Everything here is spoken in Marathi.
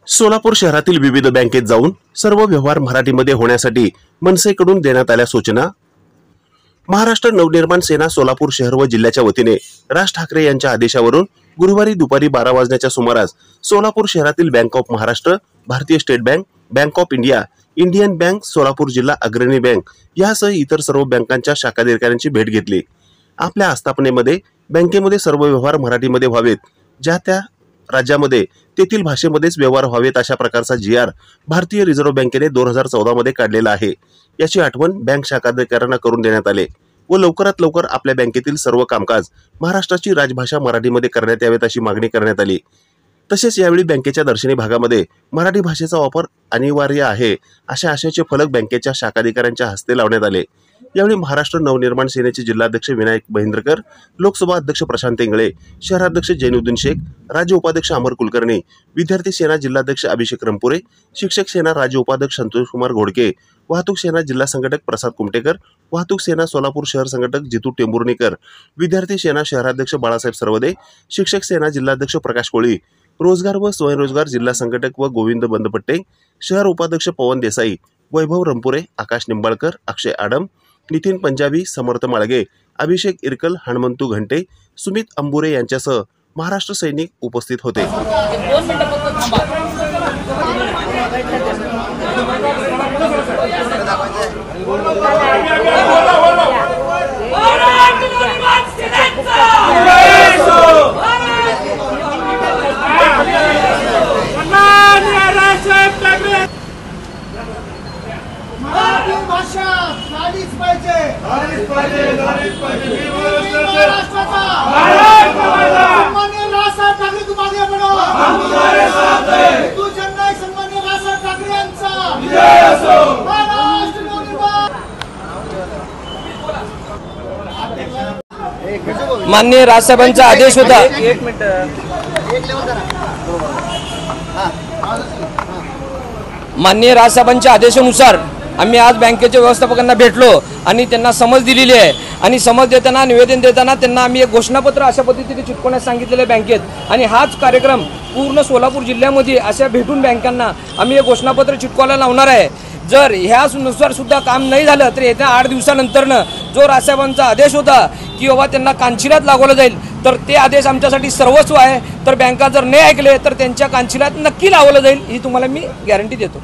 सोलापूर शहरातील विविध बँकेत जाऊन सर्व व्यवहार मराठीमध्ये होण्यासाठी मनसेकडून देण्यात आल्या सूचना। महाराष्ट्र नवनिर्माण सेना सोलापूर शहर व जिल्ह्याच्या वतीने राज ठाकरे यांच्या आदेशावरून गुरुवारी दुपारी 12 वाजण्याच्या सुमारास सोलापूर शहरातील बँक ऑफ महाराष्ट्र, भारतीय state bank, bank of India, Indian bank, Solapur जिल्हा अग्रणी बँक यासह इतर सर्व बँकांच्या शाखा अधिकाऱ्यांची भेट घेतली। आपल्या आस्थापनेमध्ये बँकेमध्ये सर्व व्यवहार मराठीमध्ये व्हावेत, ज्या त्या राज्यामध्ये तेथील भाषेमध्येच व्यवहार व्हावेत अशा प्रकारचा GR भारतीय रिझर्व्ह बँकेने 2014 मध्ये काढलेला आहे। याची आठवण बँक शाखा अधिकाऱ्यांना करून देण्यात आले व लवकरात लवकर आपल्या बँकेतील सर्व कामकाज महाराष्ट्राची राजभाषा मराठीमध्ये करण्यात यावेत अशी मागणी करण्यात आली। तसेच यावेळी बँकेच्या दर्शनी भागामध्ये मराठी भाषेचा वापर अनिवार्य आहे अशा आशयाचे फलक बँकेच्या शाखा अधिकाऱ्यांच्या हस्ते लावण्यात आले। यावेळी महाराष्ट्र नवनिर्माण सेनेचे जिल्हाध्यक्ष विनायक महेंद्रकर, लोकसभा अध्यक्ष प्रशांत इंगळे, शहराध्यक्ष जैनुद्दीन शेख, राज्य उपाध्यक्ष अमर कुलकर्णी, विद्यार्थी सेना जिल्हाध्यक्ष अभिषेक रंपुरे, शिक्षक सेना राज्य उपाध्यक्ष संतोष कुमार घोडके, वाहतूक सेना जिल्हा संघटक प्रसाद कुमटेकर, वाहतूक सेना सोलापूर शहर संघटक जितू टेंभुर्णीकर, विद्यार्थी सेना शहराध्यक्ष बाळासाहेब सरवदे, शिक्षक सेना जिल्हाध्यक्ष प्रकाश कोळी, रोजगार व स्वयंरोजगार जिल्हा संघटक व गोविंद बंदपट्टे, शहर उपाध्यक्ष पवन देसाई, वैभव रंपुरे, आकाश निंबाळकर, अक्षय आडम, नितीन पंजाबी, समर्थ माळगे, अभिषेक इरकल, हनुमंतू घंटे, सुमित अंबुरे यांच्यासह महाराष्ट्र सैनिक उपस्थित होते। माननीय राजसाहेबांचा आदेश होता। माननीय राजसाहेबांच्या आदेशानुसार आम्ही आज बँकेच्या व्यवस्थापकांना भेटलो आणि त्यांना समज दिलेली आहे आणि समज देताना, निवेदन देताना त्यांना आम्ही एक घोषणापत्र अशा पद्धतीने चिटकवण्यास सांगितलेले आहे बँकेत आणि हाच कार्यक्रम पूर्ण सोलापूर जिल्ह्यामध्ये अशा भेटून बँकांना आम्ही एक घोषणापत्र चिटकवायला लावणार आहे। जर ह्यानुसार सुद्धा काम नाही झालं तर येत्या 8 दिवसानंतरनं जो राजसाहेबांचा आदेश होता की बाबा त्यांना कांचिलात लागवलं जाईल तर ते आदेश आमच्यासाठी सर्वस्व आहे। तर बँका जर नाही ऐकले तर त्यांच्या कांचिलात नक्की लावलं जाईल ही तुम्हाला मी गॅरंटी देतो।